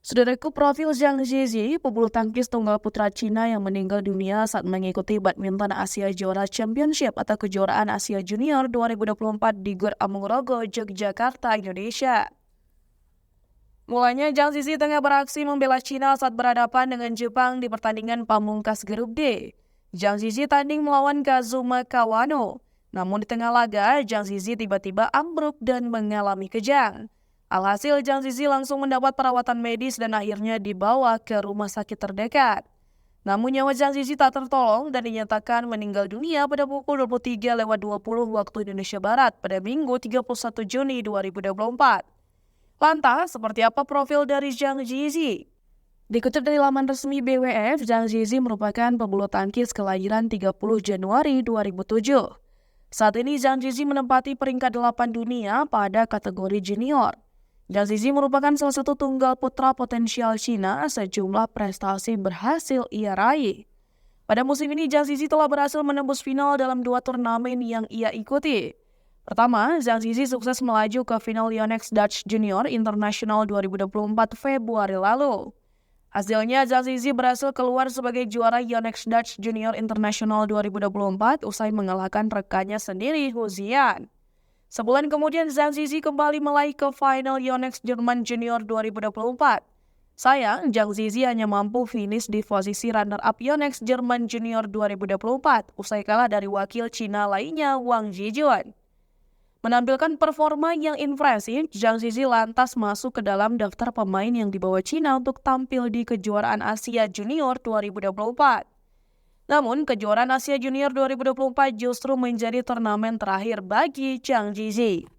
Saudaraku, profil Zhang Ziyi, pebulu tangkis tunggal putra Cina yang meninggal dunia saat mengikuti badminton Asia Jora Championship atau kejuaraan Asia Junior 2024 di Gor Amongrogo, Yogyakarta, Indonesia. Mulanya Zhang Ziyi tengah beraksi membela Cina saat berhadapan dengan Jepang di pertandingan pamungkas grup D. Zhang Ziyi tanding melawan Kazuma Kawano. Namun di tengah laga, Zhang Ziyi tiba-tiba ambruk dan mengalami kejang. Alhasil, Zhang Ziyi langsung mendapat perawatan medis dan akhirnya dibawa ke rumah sakit terdekat. Namun nyawa Zhang Ziyi tak tertolong dan dinyatakan meninggal dunia pada pukul 23.20 waktu Indonesia Barat pada Minggu 31 Juni 2024. Lantas, seperti apa profil dari Zhang Ziyi? Dikutip dari laman resmi BWF, Zhang Ziyi merupakan pebulu tangkis kelahiran 30 Januari 2007. Saat ini Zhang Ziyi menempati peringkat 8 dunia pada kategori junior. Zhang Ziyi merupakan salah satu tunggal putra potensial Cina, sejumlah prestasi berhasil ia raih. Pada musim ini, Zhang Ziyi telah berhasil menembus final dalam 2 turnamen yang ia ikuti. Pertama, Zhang Ziyi sukses melaju ke final Yonex Dutch Junior International 2024 Februari lalu. Hasilnya, Zhang Ziyi berhasil keluar sebagai juara Yonex Dutch Junior International 2024 usai mengalahkan rekannya sendiri, Hu Xian. Sebulan kemudian, Zhang Ziyi kembali meraih ke final Yonex Jerman Junior 2024. Sayang, Zhang Ziyi hanya mampu finish di posisi runner-up Yonex Jerman Junior 2024, usai kalah dari wakil Cina lainnya, Wang Zhijun. Menampilkan performa yang impresif, Zhang Ziyi lantas masuk ke dalam daftar pemain yang dibawa Cina untuk tampil di kejuaraan Asia Junior 2024. Namun, kejuaraan Asia Junior 2024 justru menjadi turnamen terakhir bagi Zhang Ziyi.